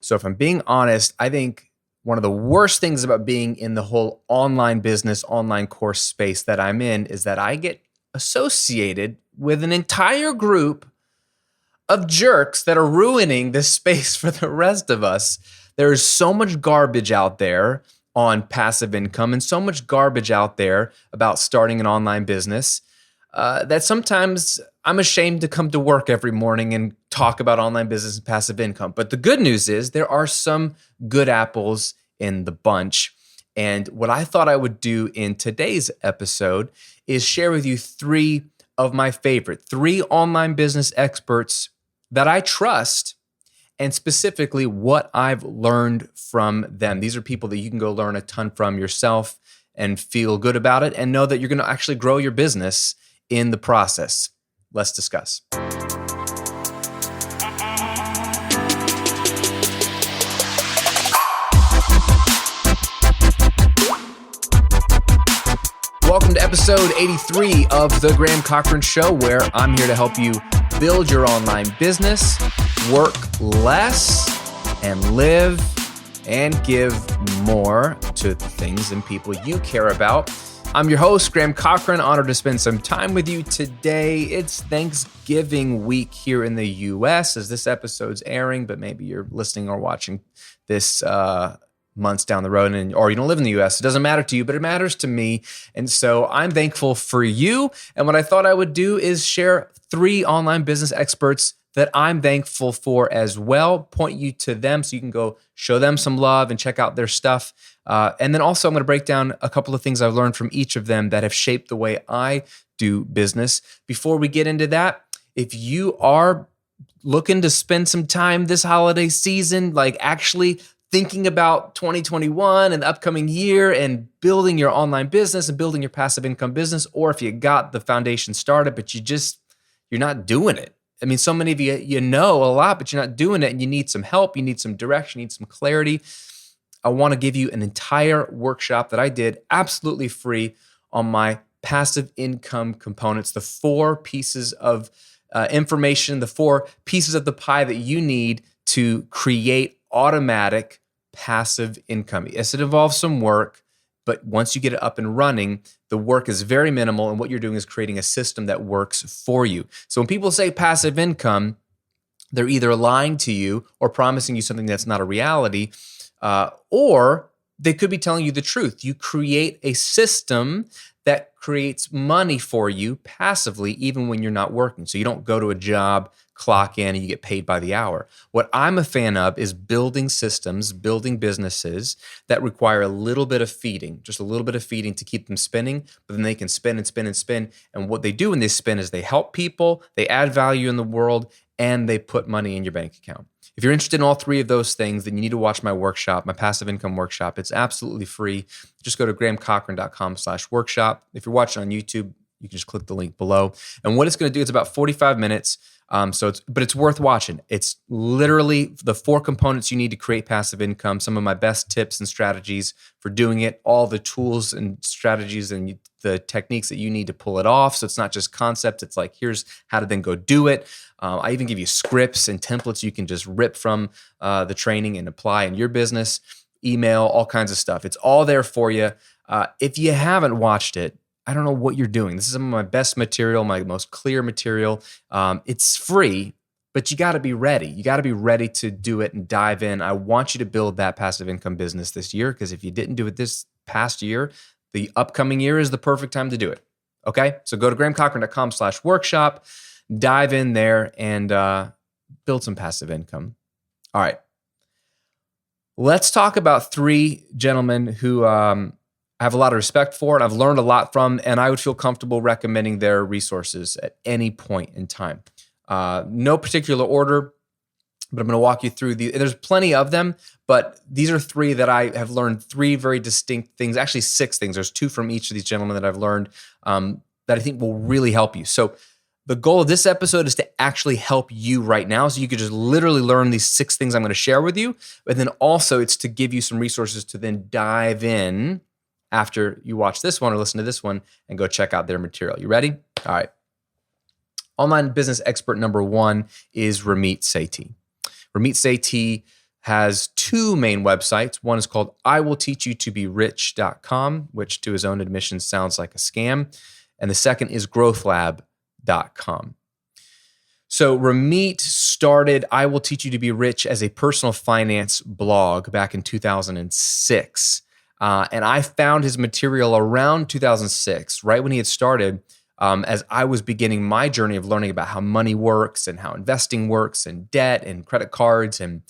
So if I'm being honest, I think one of the worst things about being in the whole online business, online course space that I'm in is that I get associated with an entire group of jerks that are ruining this space for the rest of us. There is so much garbage out there on passive income and so much garbage out there about starting an online business that sometimes I'm ashamed to come to work every morning and talk about online business and passive income. But the good news is there are some good apples in the bunch. And what I thought I would do in today's episode is share with you three of my favorite, three online business experts that I trust, and specifically what I've learned from them. These are people that you can go learn a ton from yourself and feel good about it and know that you're going to actually grow your business in the process. Let's discuss. Welcome to episode 83 of The Graham Cochrane Show, where I'm here to help you build your online business, work less, and live and give more to the things and people you care about. I'm your host, Graham Cochrane. Honored to spend some time with you today. It's Thanksgiving week here in the U.S. as this episode's airing, but maybe you're listening or watching this months down the road, or you don't live in the U.S. It doesn't matter to you, but it matters to me. And so I'm thankful for you. And what I thought I would do is share three online business experts that I'm thankful for as well, point you to them so you can go show them some love and check out their stuff. And then also I'm going to break down a couple of things I've learned from each of them that have shaped the way I do business. Before we get into that, if you are looking to spend some time this holiday season, like actually thinking about 2021 and the upcoming year and building your online business and building your passive income business, or if you got the foundation started, but you're not doing it. I mean, so many of you know a lot, but you're not doing it and you need some help, you need some direction, you need some clarity. I want to give you an entire workshop that I did absolutely free on my passive income components, the four pieces of information, the four pieces of the pie that you need to create automatic passive income. Yes, it involves some work, but once you get it up and running, the work is very minimal, and what you're doing is creating a system that works for you. So when people say passive income, they're either lying to you or promising you something that's not a reality, or they could be telling you the truth. You create a system that creates money for you passively, even when you're not working. So you don't go to a job, clock in, and you get paid by the hour. What I'm a fan of is building systems, building businesses that require a little bit of feeding, just a little bit of feeding to keep them spinning, but then they can spin and spin and spin. And what they do when they spin is they help people, they add value in the world, and they put money in your bank account. If you're interested in all three of those things, then you need to watch my workshop, my passive income workshop. It's absolutely free. Just go to grahamcochrane.com/workshop. If you're watching on YouTube, you can just click the link below. And what it's going to do, it's about 45 minutes. But it's worth watching. It's literally the four components you need to create passive income, some of my best tips and strategies for doing it, all the tools and strategies and the techniques that you need to pull it off. So it's not just concepts. It's like, here's how to then go do it. I even give you scripts and templates you can just rip from the training and apply in your business, email, all kinds of stuff. It's all there for you. If you haven't watched it, I don't know what you're doing. This is some of my best material, my most clear material. It's free, but you got to be ready. You got to be ready to do it and dive in. I want you to build that passive income business this year, because if you didn't do it this past year, the upcoming year is the perfect time to do it. Okay? So go to grahamcochrane.com/workshop, dive in there, and build some passive income. All right. Let's talk about three gentlemen who I have a lot of respect for, and I've learned a lot from, and I would feel comfortable recommending their resources at any point in time. No particular order, but I'm going to walk you through there's plenty of them, but these are three that I have learned three very distinct things, actually six things. There's two from each of these gentlemen that I've learned that I think will really help you. So the goal of this episode is to actually help you right now, so you could just literally learn these six things I'm going to share with you, but then also it's to give you some resources to then dive in after you watch this one or listen to this one and go check out their material. You ready? All right. Online business expert number one is Ramit Sethi. Ramit Sethi has two main websites. One is called iwillteachyoutoberich.com, which to his own admission sounds like a scam. And the second is growthlab.com. So Ramit started I Will Teach You to Be Rich as a personal finance blog back in 2006. And I found his material around 2006, right when he had started, as I was beginning my journey of learning about how money works and how investing works and debt and credit cards and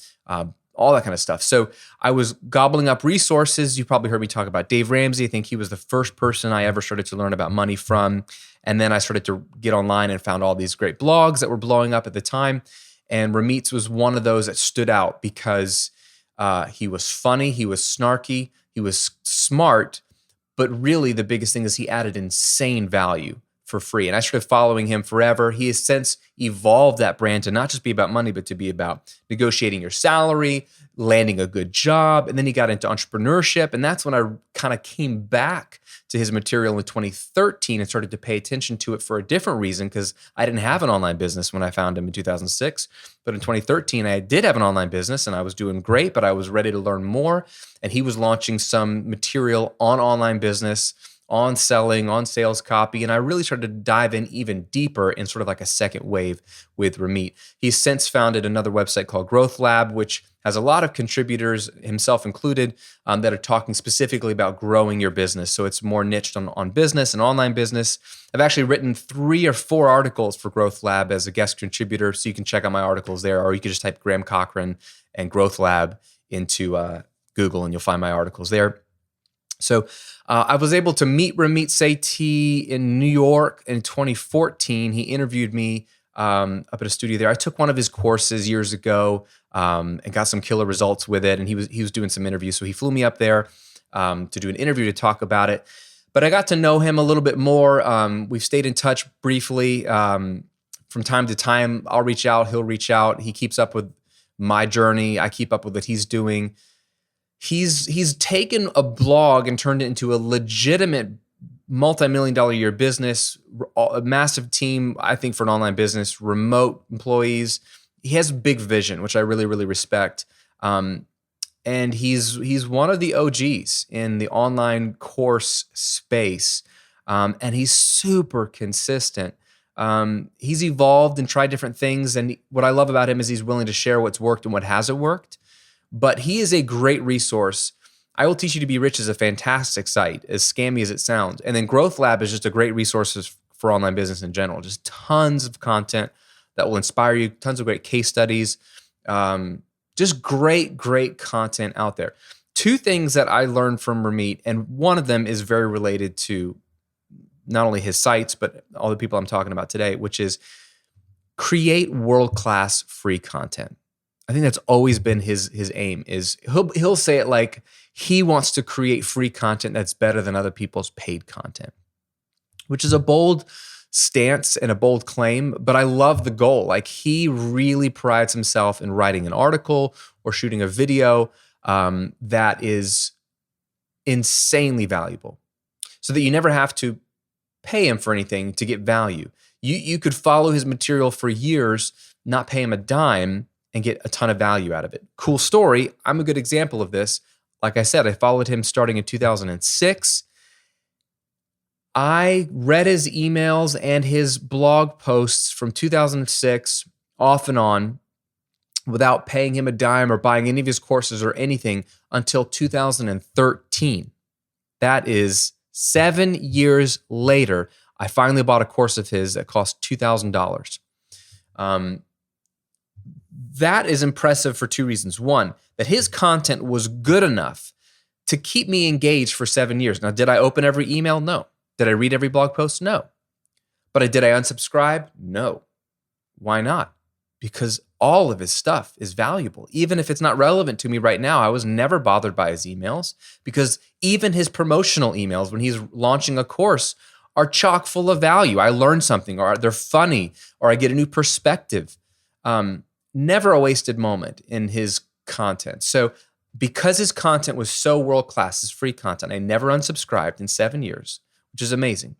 all that kind of stuff. So I was gobbling up resources. You probably heard me talk about Dave Ramsey. I think he was the first person I ever started to learn about money from. And then I started to get online and found all these great blogs that were blowing up at the time. And Ramit's was one of those that stood out because he was funny, he was snarky, he was smart, but really the biggest thing is he added insane value for free. And I started following him forever. He has since evolved that brand to not just be about money, but to be about negotiating your salary, landing a good job. And then he got into entrepreneurship. And that's when I kind of came back to his material in 2013 and started to pay attention to it for a different reason, because I didn't have an online business when I found him in 2006. But in 2013, I did have an online business and I was doing great, but I was ready to learn more. And he was launching some material on online business, on selling, on sales copy. And I really started to dive in even deeper in sort of like a second wave with Ramit. He's since founded another website called Growth Lab, which has a lot of contributors, himself included, that are talking specifically about growing your business. So it's more niched on business and online business. I've actually written 3 or 4 articles for Growth Lab as a guest contributor. So you can check out my articles there, or you can just type Graham Cochrane and Growth Lab into Google and you'll find my articles there. So I was able to meet Ramit Sethi in New York in 2014. He interviewed me up at a studio there. I took one of his courses years ago and got some killer results with it. And he was doing some interviews. So he flew me up there to do an interview to talk about it. But I got to know him a little bit more. We've stayed in touch briefly. From time to time, I'll reach out, he'll reach out. He keeps up with my journey. I keep up with what he's doing. He's taken a blog and turned it into a legitimate multi-million-dollar a year business, a massive team, I think, for an online business, remote employees. He has big vision, which I really, really respect. And he's one of the OGs in the online course space. And he's super consistent. He's evolved and tried different things. And what I love about him is he's willing to share what's worked and what hasn't worked. But he is a great resource. I Will Teach You to Be Rich is a fantastic site, as scammy as it sounds. And then Growth Lab is just a great resource for online business in general. Just tons of content that will inspire you, tons of great case studies, just great, great content out there. 2 things that I learned from Ramit, and one of them is very related to not only his sites, but all the people I'm talking about today, which is create world-class free content. I think that's always been his aim. Is he'll say it like he wants to create free content that's better than other people's paid content, which is a bold stance and a bold claim, but I love the goal. Like, he really prides himself in writing an article or shooting a video that is insanely valuable, so that you never have to pay him for anything to get value. You could follow his material for years, not pay him a dime, and get a ton of value out of it. Cool story. I'm a good example of this. Like I said, I followed him starting in 2006. I read his emails and his blog posts from 2006 off and on without paying him a dime or buying any of his courses or anything until 2013. That is 7 years later. I finally bought a course of his that cost $2,000. That is impressive for 2 reasons. One, that his content was good enough to keep me engaged for 7 years. Now, did I open every email? No. Did I read every blog post? No. But did I unsubscribe? No. Why not? Because all of his stuff is valuable. Even if it's not relevant to me right now, I was never bothered by his emails, because even his promotional emails when he's launching a course are chock full of value. I learn something, or they're funny, or I get a new perspective. Never a wasted moment in his content. So because his content was so world-class, his free content, I never unsubscribed in 7 years, which is amazing.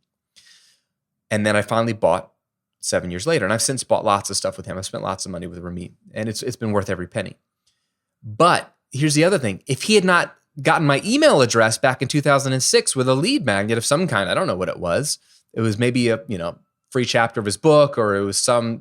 And then I finally bought 7 years later. And I've since bought lots of stuff with him. I've spent lots of money with Ramit, and it's been worth every penny. But here's the other thing. If he had not gotten my email address back in 2006 with a lead magnet of some kind, I don't know what it was. It was maybe a, free chapter of his book, or it was some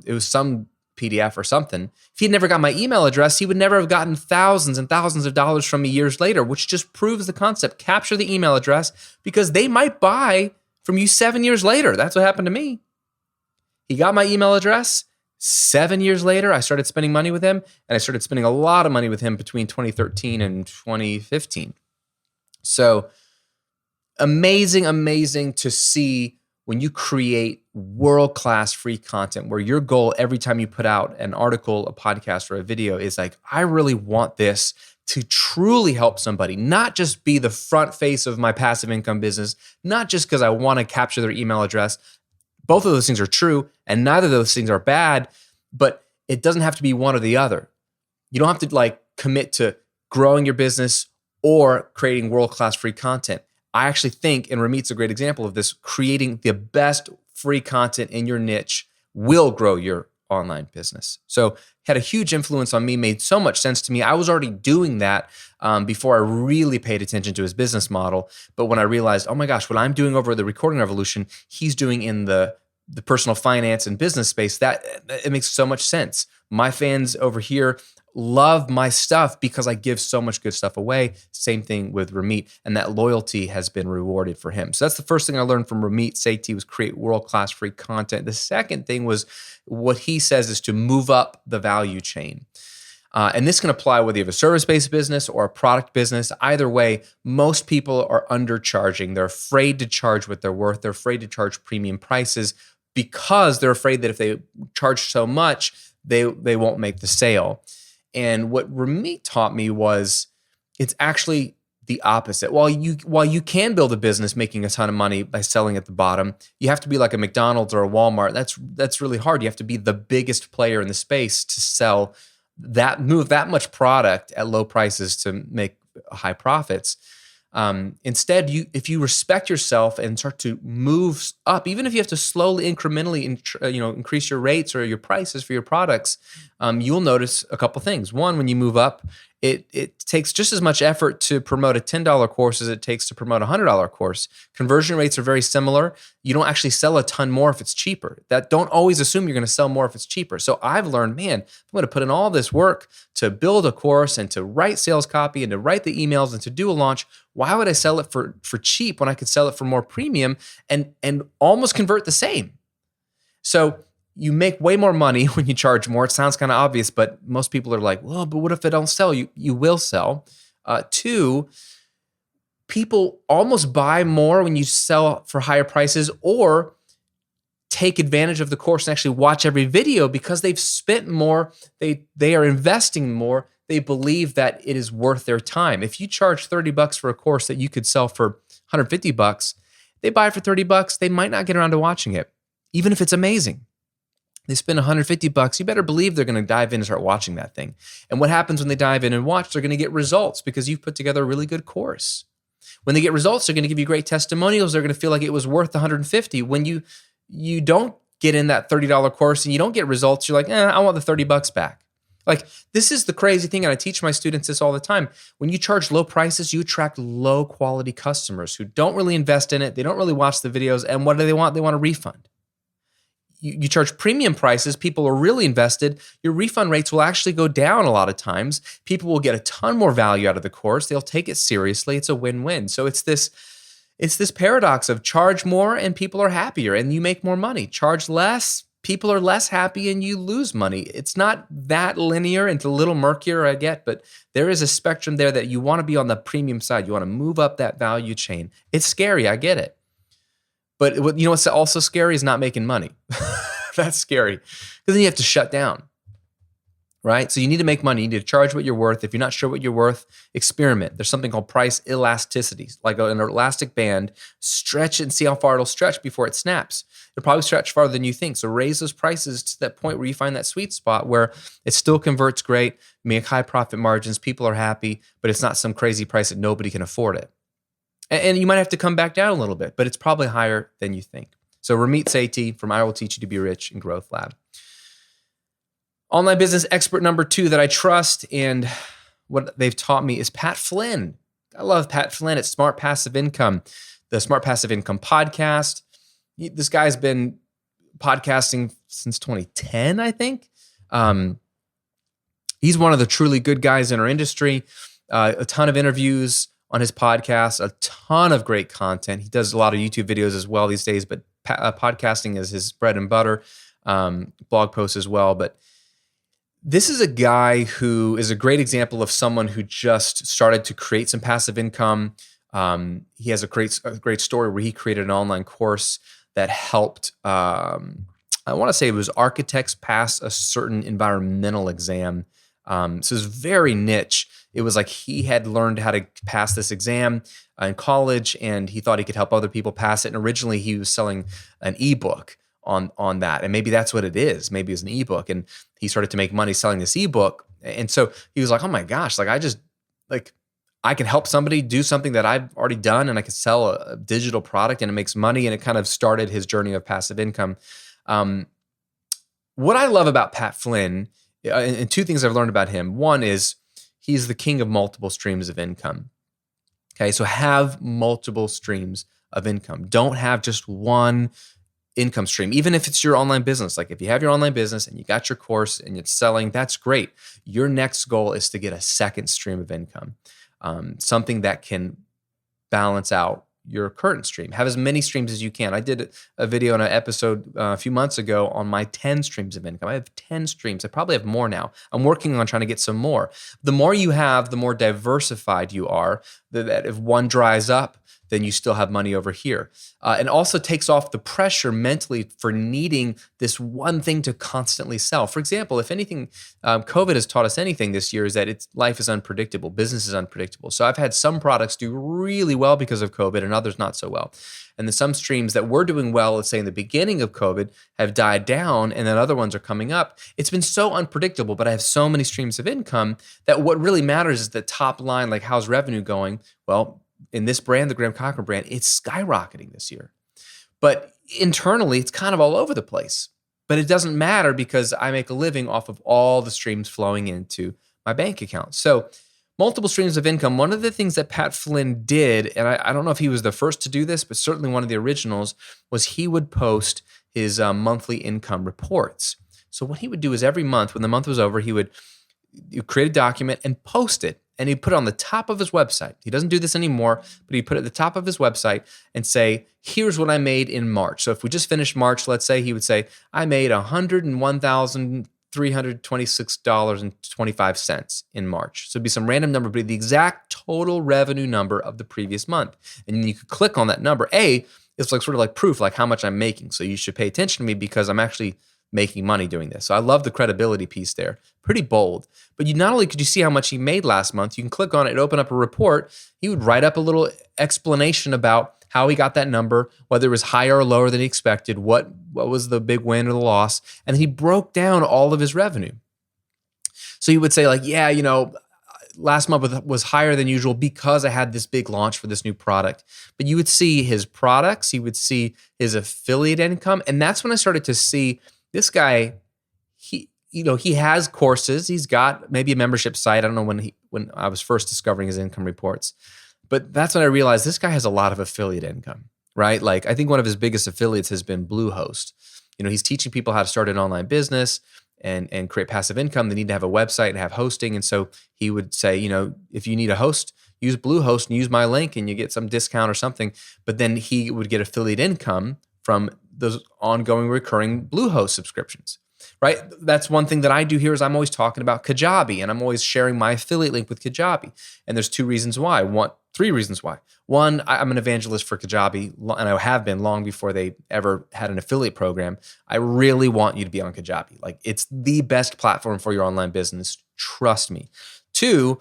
PDF or something. If he'd never got my email address, he would never have gotten thousands and thousands of dollars from me years later, which just proves the concept. Capture the email address, because they might buy from you 7 years later. That's what happened to me. He got my email address. 7 years later, I started spending money with him, and I started spending a lot of money with him between 2013 and 2015. So amazing to see when you create world-class free content where your goal every time you put out an article, a podcast, or a video is like, I really want this to truly help somebody, not just be the front face of my passive income business, not just because I want to capture their email address. Both of those things are true, and neither of those things are bad, but it doesn't have to be one or the other. You don't have to commit to growing your business or creating world-class free content. I actually think, and Ramit's a great example of this, creating the best free content in your niche will grow your online business. So had a huge influence on me, made so much sense to me. I was already doing that before I really paid attention to his business model. But when I realized, oh my gosh, what I'm doing over at the Recording Revolution, he's doing in the personal finance and business space, that it makes so much sense. My fans over here love my stuff because I give so much good stuff away. Same thing with Ramit, and that loyalty has been rewarded for him. So that's the first thing I learned from Ramit Sethi, was create world-class free content. The second thing was what he says is to move up the value chain. And this can apply whether you have a service-based business or a product business. Either way, most people are undercharging. They're afraid to charge what they're worth. They're afraid to charge premium prices because they're afraid that if they charge so much, they won't make the sale. And what Ramit taught me was it's actually the opposite. While you can build a business making a ton of money by selling at the bottom, you have to be like a McDonald's or a Walmart. That's really hard. You have to be the biggest player in the space to move that much product at low prices to make high profits. Instead, if you respect yourself and start to move up, even if you have to slowly, incrementally, increase your rates or your prices for your products, you'll notice a couple things. One, when you move up, it takes just as much effort to promote a $10 course as it takes to promote a $100 course. Conversion rates are very similar. You don't actually sell a ton more if it's cheaper. Don't always assume you're going to sell more if it's cheaper. So I've learned, man, I'm going to put in all this work to build a course and to write sales copy and to write the emails and to do a launch. Why would I sell it for cheap when I could sell it for more premium and almost convert the same? So you make way more money when you charge more. It sounds kind of obvious, but most people are like, well, but what if I don't sell? You will sell. Two, people almost buy more when you sell for higher prices or take advantage of the course and actually watch every video because they've spent more. They are investing more. They believe that it is worth their time. If you charge $30 for a course that you could sell for $150, they buy it for $30. They might not get around to watching it, even if it's amazing. They spend $150, you better believe they're going to dive in and start watching that thing. And what happens when they dive in and watch? They're going to get results because you've put together a really good course. When they get results, they're going to give you great testimonials. They're going to feel like it was worth $150. When you don't get in that $30 course and you don't get results, you're like, I want the $30 back. Like, this is the crazy thing, and I teach my students this all the time. When you charge low prices, you attract low quality customers who don't really invest in it. They don't really watch the videos. And what do they want? They want a refund. You charge premium prices, people are really invested, your refund rates will actually go down a lot of times. People will get a ton more value out of the course. They'll take it seriously. It's a win-win. So it's this paradox of charge more and people are happier and you make more money. Charge less, people are less happy and you lose money. It's not that linear and it's a little murkier, I get, but there is a spectrum there that you want to be on the premium side. You want to move up that value chain. It's scary, I get it. But you know what's also scary is not making money. That's scary because then you have to shut down, right? So you need to make money. You need to charge what you're worth. If you're not sure what you're worth, experiment. There's something called price elasticity, like an elastic band. Stretch it and see how far it'll stretch before it snaps. It'll probably stretch farther than you think. So raise those prices to that point where you find that sweet spot where it still converts great, make high profit margins, people are happy, but it's not some crazy price that nobody can afford it. And you might have to come back down a little bit, but it's probably higher than you think. So Ramit Sethi from I Will Teach You to Be Rich in Growth Lab. Online business expert number 2 that I trust and what they've taught me is Pat Flynn. I love Pat Flynn at Smart Passive Income, the Smart Passive Income podcast. This guy's been podcasting since 2010, I think. He's one of the truly good guys in our industry. A ton of interviews on his podcast, a ton of great content. He does a lot of YouTube videos as well these days, but podcasting is his bread and butter. Blog posts as well. But this is a guy who is a great example of someone who just started to create some passive income. He has a great story where he created an online course that helped, I want to say it was architects pass a certain environmental exam. So it's very niche. It was like he had learned how to pass this exam in college, and he thought he could help other people pass it. And originally he was selling an ebook on that. And maybe that's what it is. Maybe it's an ebook. And he started to make money selling this ebook. And so he was like, oh my gosh, I can help somebody do something that I've already done, and I can sell a digital product and it makes money. And it kind of started his journey of passive income. What I love about Pat Flynn, and two things I've learned about him. One is he's the king of multiple streams of income. Okay, so have multiple streams of income. Don't have just one income stream, even if it's your online business. Like if you have your online business and you got your course and it's selling, that's great. Your next goal is to get a second stream of income, something that can balance out your current stream. Have as many streams as you can. I did a video on an episode a few months ago on my 10 streams of income. I have 10 streams. I probably have more now. I'm working on trying to get some more. The more you have, the more diversified you are, that if one dries up, then you still have money over here. And also takes off the pressure mentally for needing this one thing to constantly sell. For example, if anything, COVID has taught us anything this year is that life is unpredictable. Business is unpredictable. So I've had some products do really well because of COVID and others not so well. And then some streams that were doing well, let's say in the beginning of COVID, have died down, and then other ones are coming up. It's been so unpredictable, but I have so many streams of income that what really matters is the top line, like how's revenue going? Well, in this brand, the Graham Cochrane brand, it's skyrocketing this year. But internally, it's kind of all over the place. But it doesn't matter because I make a living off of all the streams flowing into my bank account. So multiple streams of income. One of the things that Pat Flynn did, and I don't know if he was the first to do this, but certainly one of the originals, was he would post his monthly income reports. So what he would do is every month, when the month was over, he would create a document and post it. And he'd put it on the top of his website. He doesn't do this anymore, but he'd put it at the top of his website and say, here's what I made in March. So if we just finished March, let's say, he would say, I made $101,326.25 in March. So it'd be some random number, but the exact total revenue number of the previous month. And you could click on that number. It's like sort of like proof, like how much I'm making. So you should pay attention to me because I'm actually making money doing this. So I love the credibility piece there. Pretty bold. But not only could you see how much he made last month, you can click on it and open up a report. He would write up a little explanation about how he got that number, whether it was higher or lower than he expected, what was the big win or the loss. And he broke down all of his revenue. So he would say like, last month was higher than usual because I had this big launch for this new product. But you would see his products, you would see his affiliate income. And that's when I started to see this guy, he has courses. He's got maybe a membership site. I don't know when I was first discovering his income reports, but that's when I realized this guy has a lot of affiliate income, right? Like I think one of his biggest affiliates has been Bluehost. He's teaching people how to start an online business and create passive income. They need to have a website and have hosting. And so he would say, if you need a host, use Bluehost and use my link and you get some discount or something. But then he would get affiliate income from those ongoing recurring Bluehost subscriptions, right? That's one thing that I do here is I'm always talking about Kajabi and I'm always sharing my affiliate link with Kajabi. And there's three reasons why. One, I'm an evangelist for Kajabi and I have been long before they ever had an affiliate program. I really want you to be on Kajabi. Like it's the best platform for your online business. Trust me. Two,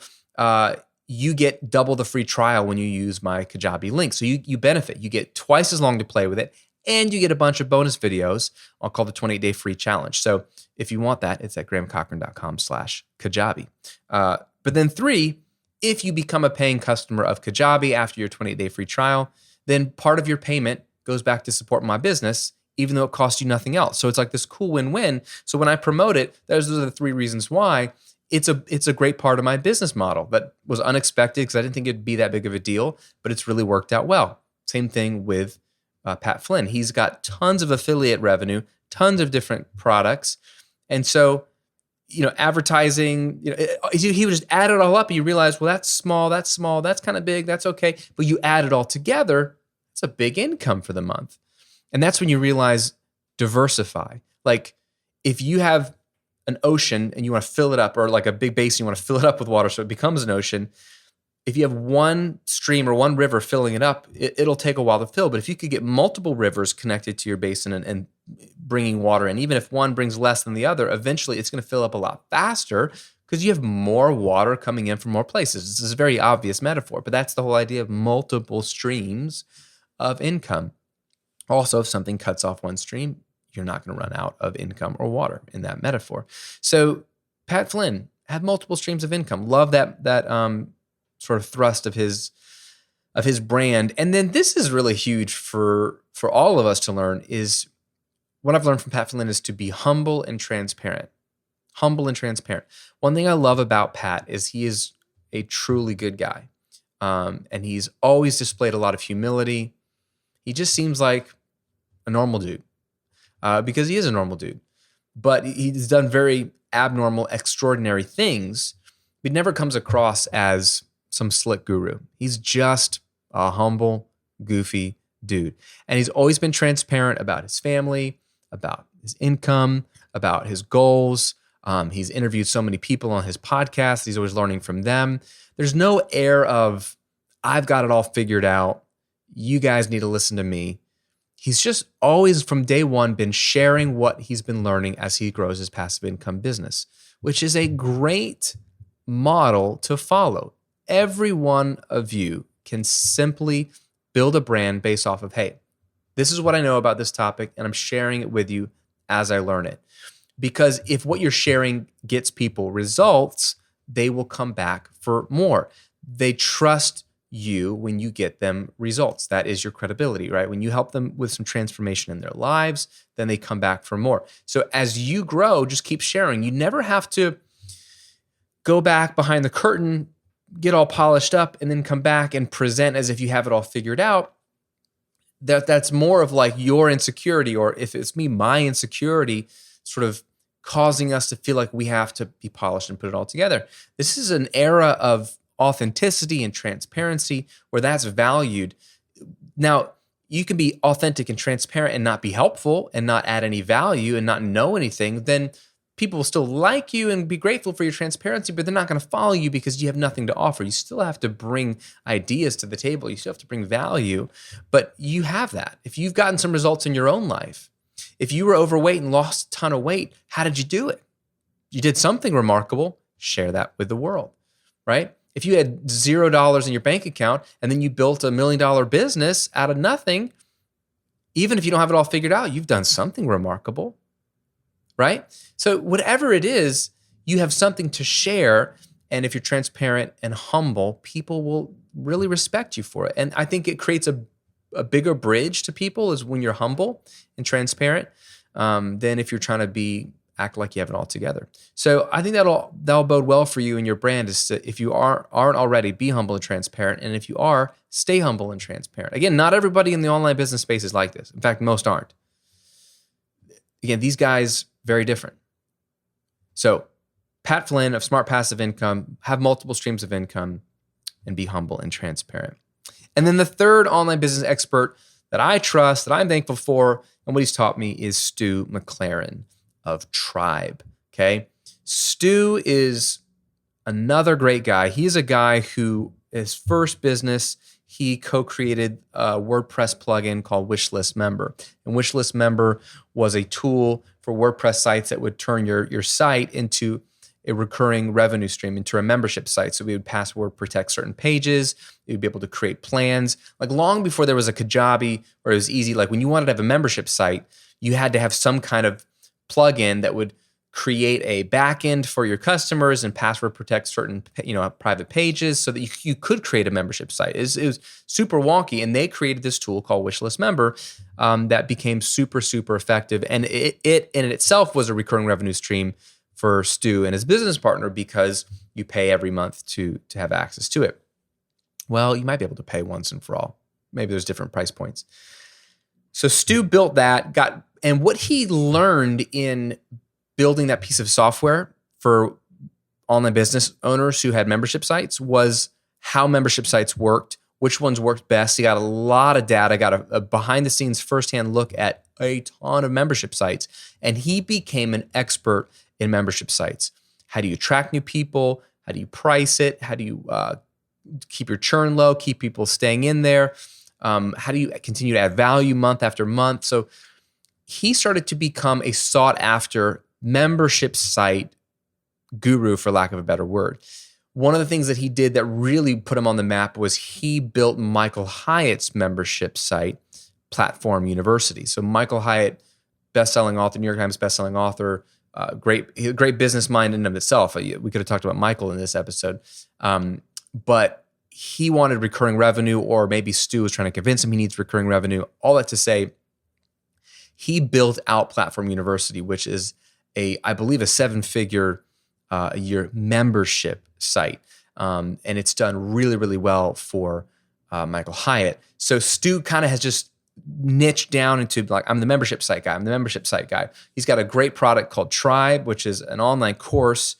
you get double the free trial when you use my Kajabi link. So you benefit. You get twice as long to play with it. And you get a bunch of bonus videos. I'll call the 28-day free challenge. So if you want that, it's at grahamcochrane.com/Kajabi. But then three, if you become a paying customer of Kajabi after your 28-day free trial, then part of your payment goes back to support my business, even though it costs you nothing else. So it's like this cool win-win. So when I promote it, those are the three reasons why. it's a great part of my business model that was unexpected because I didn't think it'd be that big of a deal, but it's really worked out well. Same thing with Pat Flynn. He's got tons of affiliate revenue, tons of different products. And so, advertising, he would just add it all up and you realize, well, that's small, that's kind of big, that's okay. But you add it all together, it's a big income for the month. And that's when you realize diversify. Like if you have an ocean and you want to fill it up, or like a big basin, you want to fill it up with water so it becomes an ocean. If you have one stream or one river filling it up, it'll take a while to fill. But if you could get multiple rivers connected to your basin and bringing water in, even if one brings less than the other, eventually it's going to fill up a lot faster because you have more water coming in from more places. This is a very obvious metaphor, but that's the whole idea of multiple streams of income. Also, if something cuts off one stream, you're not going to run out of income or water in that metaphor. So Pat Flynn had multiple streams of income. Love that sort of thrust of his brand. And then this is really huge for all of us to learn is what I've learned from Pat Flynn is to be humble and transparent. Humble and transparent. One thing I love about Pat is he is a truly good guy. And he's always displayed a lot of humility. He just seems like a normal dude. Because he is a normal dude, but he's done very abnormal, extraordinary things. He never comes across as some slick guru. He's just a humble, goofy dude. And he's always been transparent about his family, about his income, about his goals. He's interviewed so many people on his podcast. He's always learning from them. There's no air of, I've got it all figured out. You guys need to listen to me. He's just always from day one been sharing what he's been learning as he grows his passive income business, which is a great model to follow. Every one of you can simply build a brand based off of, hey, this is what I know about this topic and I'm sharing it with you as I learn it. Because if what you're sharing gets people results, they will come back for more. They trust you when you get them results. That is your credibility, right? When you help them with some transformation in their lives, then they come back for more. So as you grow, just keep sharing. You never have to go back behind the curtain, get all polished up, and then come back and present as if you have it all figured out. That's more of like your insecurity, or if it's me, my insecurity sort of causing us to feel like we have to be polished and put it all together. This is an era of authenticity and transparency where that's valued. Now, you can be authentic and transparent and not be helpful and not add any value and not know anything, then people will still like you and be grateful for your transparency, but they're not going to follow you because you have nothing to offer. You still have to bring ideas to the table. You still have to bring value, but you have that. If you've gotten some results in your own life, if you were overweight and lost a ton of weight, how did you do it? You did something remarkable. Share that with the world, right? If you had $0 in your bank account and then you built $1 million business out of nothing, even if you don't have it all figured out, you've done something remarkable, right? So whatever it is, you have something to share. And if you're transparent and humble, people will really respect you for it. And I think it creates a bigger bridge to people is when you're humble and transparent than if you're trying to act like you have it all together. So I think that'll bode well for you and your brand is to, if you aren't already, be humble and transparent. And if you are, stay humble and transparent. Again, not everybody in the online business space is like this. In fact, most aren't. Again, these guys, very different. So Pat Flynn of Smart Passive Income, have multiple streams of income and be humble and transparent. And then the third online business expert that I trust, that I'm thankful for, and what he's taught me is Stu Mclaren of Tribe, okay? Stu is another great guy. He's a guy who, his first business, he co-created a WordPress plugin called Wishlist Member. And Wishlist Member was a tool for WordPress sites that would turn your site into a recurring revenue stream, into a membership site. So we would password protect certain pages. We would be able to create plans. Like long before there was a Kajabi where it was easy, like when you wanted to have a membership site, you had to have some kind of plugin that would create a backend for your customers and password protect certain private pages so that you could create a membership site. It was super wonky, and they created this tool called Wishlist Member that became super, super effective. And it in itself was a recurring revenue stream for Stu and his business partner because you pay every month to have access to it. Well, you might be able to pay once and for all. Maybe there's different price points. So Stu built that, and what he learned in building that piece of software for online business owners who had membership sites was how membership sites worked, which ones worked best. He got a lot of data, got a behind the scenes firsthand look at a ton of membership sites, and he became an expert in membership sites. How do you attract new people? How do you price it? How do you keep your churn low, keep people staying in there? How do you continue to add value month after month? So he started to become a sought after membership site guru, for lack of a better word. One of the things that he did that really put him on the map was he built Michael Hyatt's membership site, Platform University. So Michael Hyatt, best-selling author, New York Times best-selling author, great business mind in and of itself. We could have talked about Michael in this episode. But he wanted recurring revenue, or maybe Stu was trying to convince him he needs recurring revenue. All that to say, he built out Platform University, which is I believe a 7-figure a year membership site. And it's done really, really well for Michael Hyatt. So Stu kind of has just niched down into like, I'm the membership site guy. He's got a great product called Tribe, which is an online course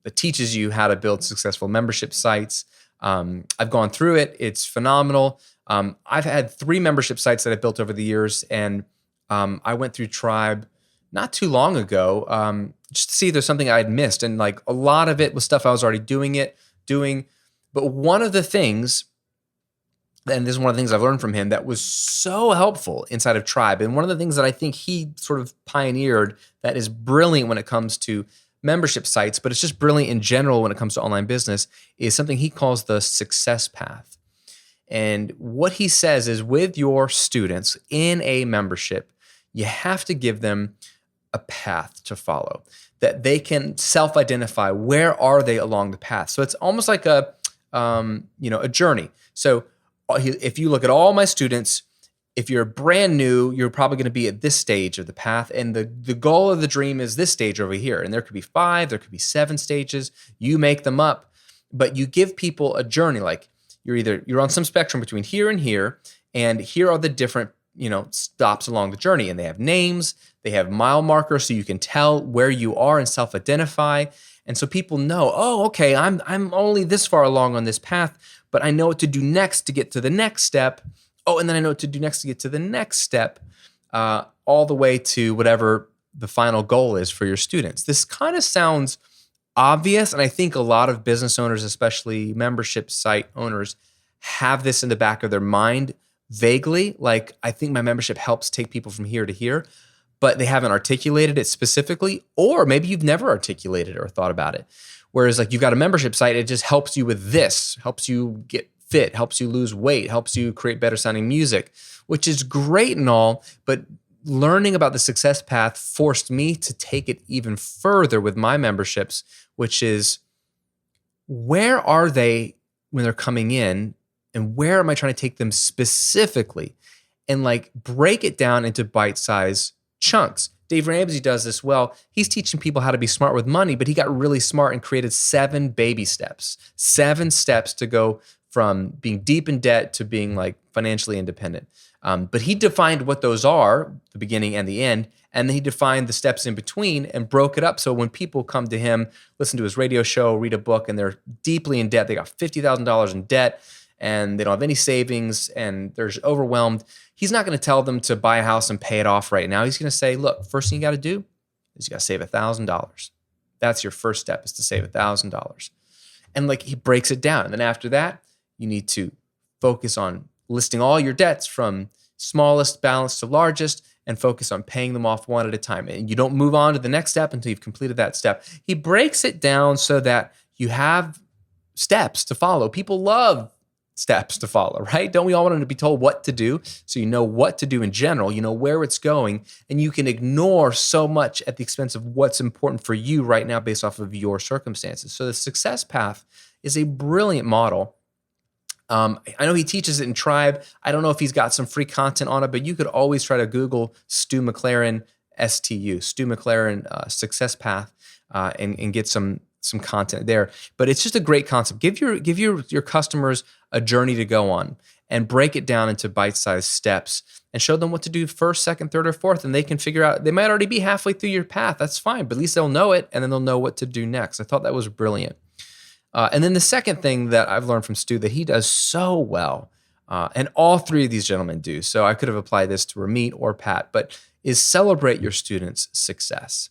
that teaches you how to build successful membership sites. I've gone through it. It's phenomenal. I've had 3 membership sites that I've built over the years, and I went through Tribe not too long ago just to see if there's something I had missed. And like a lot of it was stuff I was already doing. But one of the things, and this is one of the things I've learned from him that was so helpful inside of Tribe, and one of the things that I think he sort of pioneered that is brilliant when it comes to membership sites, but it's just brilliant in general when it comes to online business, is something he calls the success path. And what he says is, with your students in a membership, you have to give them a path to follow, that they can self-identify where are they along the path. So it's almost like a journey. So if you look at all my students, if you're brand new, you're probably going to be at this stage of the path. And the goal of the dream is this stage over here. And there could be 5, there could be 7 stages. You make them up, but you give people a journey. Like you're on some spectrum between here and here are the different, stops along the journey. And they have names, they have mile markers, so you can tell where you are and self-identify. And so people know, oh, okay, I'm only this far along on this path, but I know what to do next to get to the next step. Oh, and then I know what to do next to get to the next step, all the way to whatever the final goal is for your students. This kind of sounds obvious, and I think a lot of business owners, especially membership site owners, have this in the back of their mind vaguely. Like, I think my membership helps take people from here to here, but they haven't articulated it specifically, or maybe you've never articulated it or thought about it. Whereas like you've got a membership site, it just helps you with this, helps you get fit, helps you lose weight, helps you create better sounding music, which is great and all, but learning about the success path forced me to take it even further with my memberships, which is, where are they when they're coming in, and where am I trying to take them specifically, and like break it down into bite-sized chunks. Dave Ramsey does this well. He's teaching people how to be smart with money, but he got really smart and created 7 baby steps, 7 steps to go from being deep in debt to being like financially independent. But he defined what those are, the beginning and the end, and then he defined the steps in between and broke it up. So when people come to him, listen to his radio show, read a book, and they're deeply in debt, they got $50,000 in debt, and they don't have any savings, and they're overwhelmed, he's not going to tell them to buy a house and pay it off right now. He's going to say, look, first thing you got to do is you got to save $1,000. That's your first step, is to save $1,000. And like he breaks it down. And then after that, you need to focus on listing all your debts from smallest balance to largest and focus on paying them off one at a time. And you don't move on to the next step until you've completed that step. He breaks it down so that you have steps to follow. People love steps to follow, right? Don't we all want to be told what to do? So you know what to do in general, you know where it's going, and you can ignore so much at the expense of what's important for you right now based off of your circumstances. So the success path is a brilliant model. I know he teaches it in Tribe. I don't know if he's got some free content on it, but you could always try to Google Stu Mclaren, Stu Mclaren Success Path. and get some content there. But it's just a great concept. Give your customers a journey to go on and break it down into bite-sized steps and show them what to do first, second, third, or fourth. And they can figure out, they might already be halfway through your path. That's fine, but at least they'll know it, and then they'll know what to do next. I thought that was brilliant. And then the second thing that I've learned from Stu that he does so well, and all three of these gentlemen do, so I could have applied this to Ramit or Pat, but is celebrate your students' success.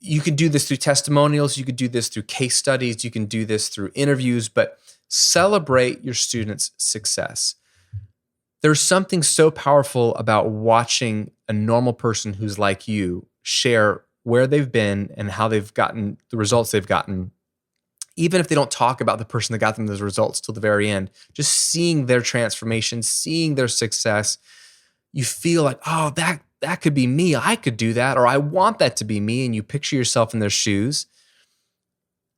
You could do this through testimonials, you could do this through case studies, you can do this through interviews, but celebrate your students' success. There's something so powerful about watching a normal person who's like you share where they've been and how they've gotten the results they've gotten, even if they don't talk about the person that got them those results till the very end. Just seeing their transformation, seeing their success, you feel like, oh, that could be me. I could do that, or I want that to be me. And you picture yourself in their shoes.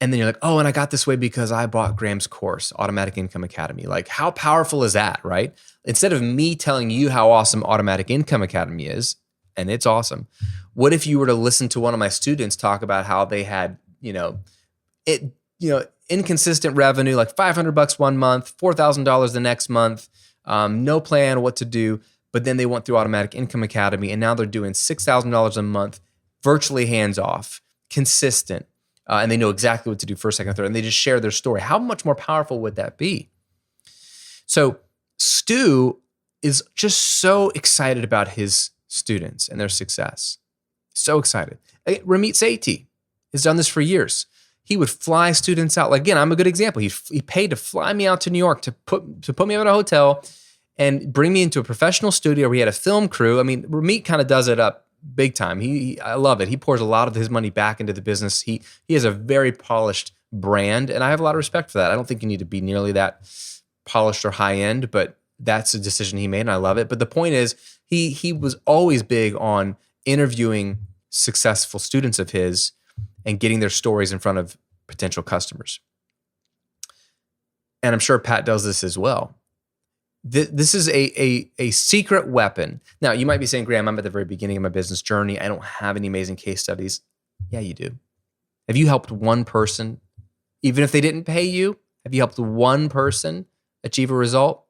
And then you're like, oh, and I got this way because I bought Graham's course, Automatic Income Academy. Like, how powerful is that, right? Instead of me telling you how awesome Automatic Income Academy is, and it's awesome, what if you were to listen to one of my students talk about how they had, inconsistent revenue, like $500 one month, $4,000 the next month, no plan what to do, but then they went through Automatic Income Academy, and now they're doing $6,000 a month, virtually hands-off, consistent, and they know exactly what to do first, second, third, and they just share their story. How much more powerful would that be? So Stu is just so excited about his students and their success. So excited. Ramit Sethi has done this for years. He would fly students out. Like, again, I'm a good example. He paid to fly me out to New York to put me up at a hotel and bring me into a professional studio where he had a film crew. I mean, Ramit kind of does it up big time. I love it. He pours a lot of his money back into the business. He has a very polished brand, and I have a lot of respect for that. I don't think you need to be nearly that polished or high end, but that's a decision he made, and I love it. But the point is, he was always big on interviewing successful students of his and getting their stories in front of potential customers. And I'm sure Pat does this as well. This is a secret weapon. Now, you might be saying, Graham, I'm at the very beginning of my business journey. I don't have any amazing case studies. Yeah, you do. Have you helped one person, even if they didn't pay you? Have you helped one person achieve a result?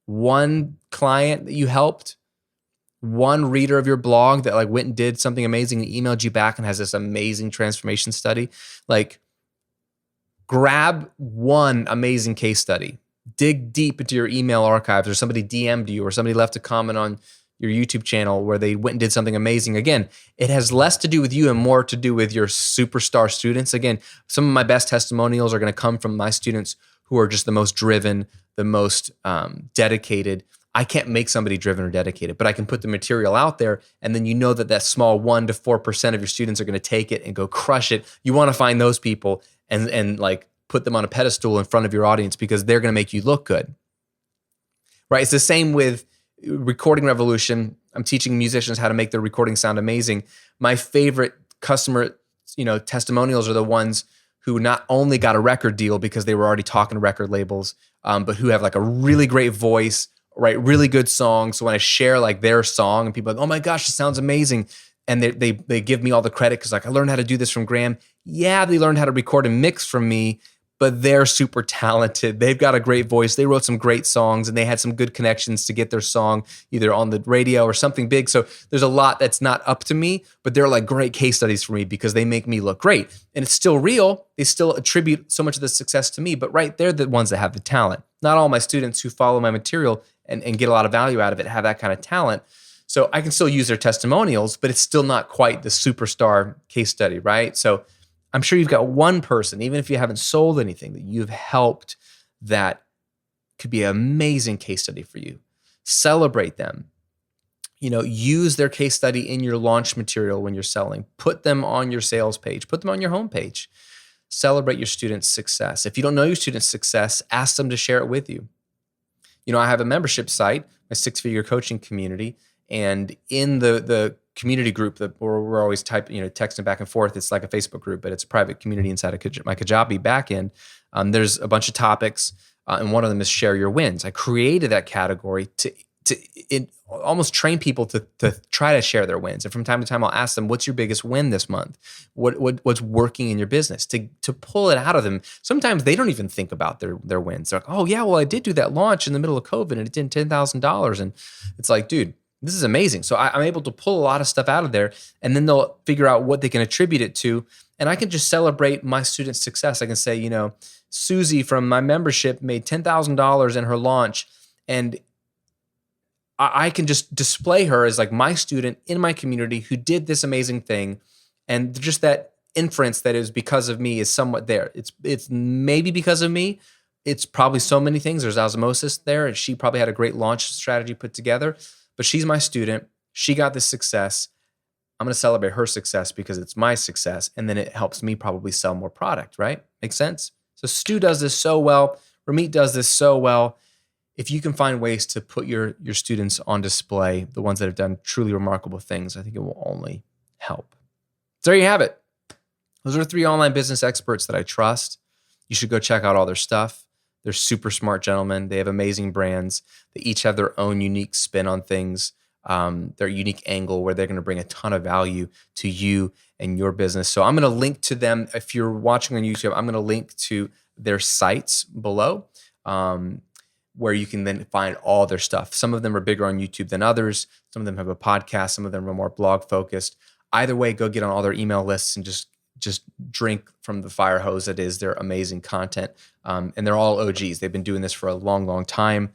One client that you helped? One reader of your blog that went and did something amazing and emailed you back and has this amazing transformation study? Grab one amazing case study. Dig deep into your email archives, or somebody DM'd you, or somebody left a comment on your YouTube channel where they went and did something amazing. Again, it has less to do with you and more to do with your superstar students. Again, some of my best testimonials are going to come from my students who are just the most driven, the most dedicated. I can't make somebody driven or dedicated, but I can put the material out there, and then you know that small 1% to 4% of your students are going to take it and go crush it. You want to find those people and put them on a pedestal in front of your audience because they're going to make you look good, right? It's the same with Recording Revolution. I'm teaching musicians how to make their recording sound amazing. My favorite customer, testimonials are the ones who not only got a record deal because they were already talking to record labels, but who have a really great voice, right? Really good songs. So when I share their song and people are like, oh my gosh, it sounds amazing. And they give me all the credit because I learned how to do this from Graham. Yeah, they learned how to record and mix from me, but they're super talented. They've got a great voice. They wrote some great songs, and they had some good connections to get their song either on the radio or something big. So there's a lot that's not up to me, but they're great case studies for me because they make me look great. And it's still real. They still attribute so much of the success to me, but right, they're the ones that have the talent. Not all my students who follow my material and get a lot of value out of it have that kind of talent. So I can still use their testimonials, but it's still not quite the superstar case study, right? So I'm sure you've got one person, even if you haven't sold anything, that you've helped that could be an amazing case study for you. Celebrate them. Use their case study in your launch material when you're selling. Put them on your sales page. Put them on your homepage. Celebrate your students' success. If you don't know your students' success, ask them to share it with you. I have a membership site, a 6-figure coaching community, and in the community group that we're always texting back and forth. It's like a Facebook group, but it's a private community inside of my Kajabi backend. There's a bunch of topics, and one of them is share your wins. I created that category to almost train people to try to share their wins. And from time to time, I'll ask them, what's your biggest win this month? What's working in your business to pull it out of them. Sometimes they don't even think about their wins. They're like, oh yeah, well, I did do that launch in the middle of COVID and it did $10,000. And it's like, dude, this is amazing. So I'm able to pull a lot of stuff out of there, and then they'll figure out what they can attribute it to. And I can just celebrate my students' success. I can say, Susie from my membership made $10,000 in her launch, and I can just display her as like my student in my community who did this amazing thing. And just that inference that is because of me is somewhat there. It's maybe because of me. It's probably so many things. There's osmosis there, and she probably had a great launch strategy put together, but she's my student. She got this success. I'm going to celebrate her success because it's my success. And then it helps me probably sell more product, right? Makes sense? So Stu does this so well. Ramit does this so well. If you can find ways to put your students on display, the ones that have done truly remarkable things, I think it will only help. So there you have it. Those are 3 online business experts that I trust. You should go check out all their stuff. They're super smart gentlemen. They have amazing brands. They each have their own unique spin on things, their unique angle where they're going to bring a ton of value to you and your business. So I'm going to link to them. If you're watching on YouTube, I'm going to link to their sites below, where you can then find all their stuff. Some of them are bigger on YouTube than others. Some of them have a podcast. Some of them are more blog focused. Either way, go get on all their email lists and just drink from the fire hose that is their amazing content. And they're all OGs. They've been doing this for a long, long time.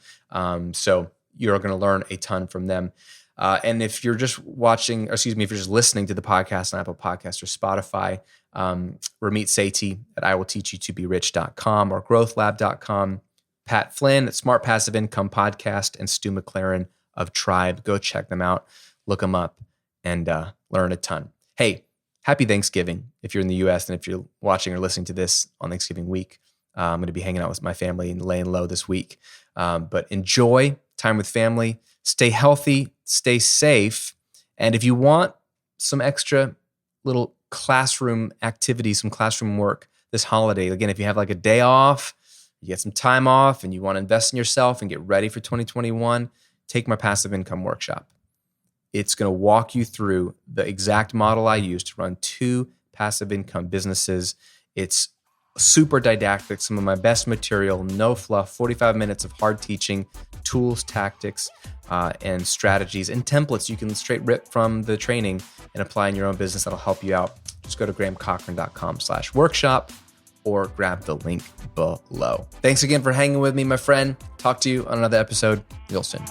So you're going to learn a ton from them. And if you're just if you're just listening to the podcast on Apple Podcasts or Spotify, Ramit Sethi at iwillteachyoutoberich.com or growthlab.com. Pat Flynn at Smart Passive Income Podcast, and Stu Mclaren of Tribe. Go check them out, look them up, and learn a ton. Hey, happy Thanksgiving if you're in the U.S. and if you're watching or listening to this on Thanksgiving week. I'm going to be hanging out with my family and laying low this week. But enjoy time with family. Stay healthy, stay safe. And if you want some extra little classroom activities, some classroom work this holiday, again, if you have like a day off, you get some time off and you want to invest in yourself and get ready for 2021, take my passive income workshop. It's going to walk you through the exact model I use to run 2 passive income businesses. It's super didactic, some of my best material, no fluff, 45 minutes of hard teaching, tools, tactics, and strategies and templates you can straight rip from the training and apply in your own business that'll help you out. Just go to grahamcochrane.com/workshop. or grab the link below. Thanks again for hanging with me, my friend. Talk to you on another episode real soon.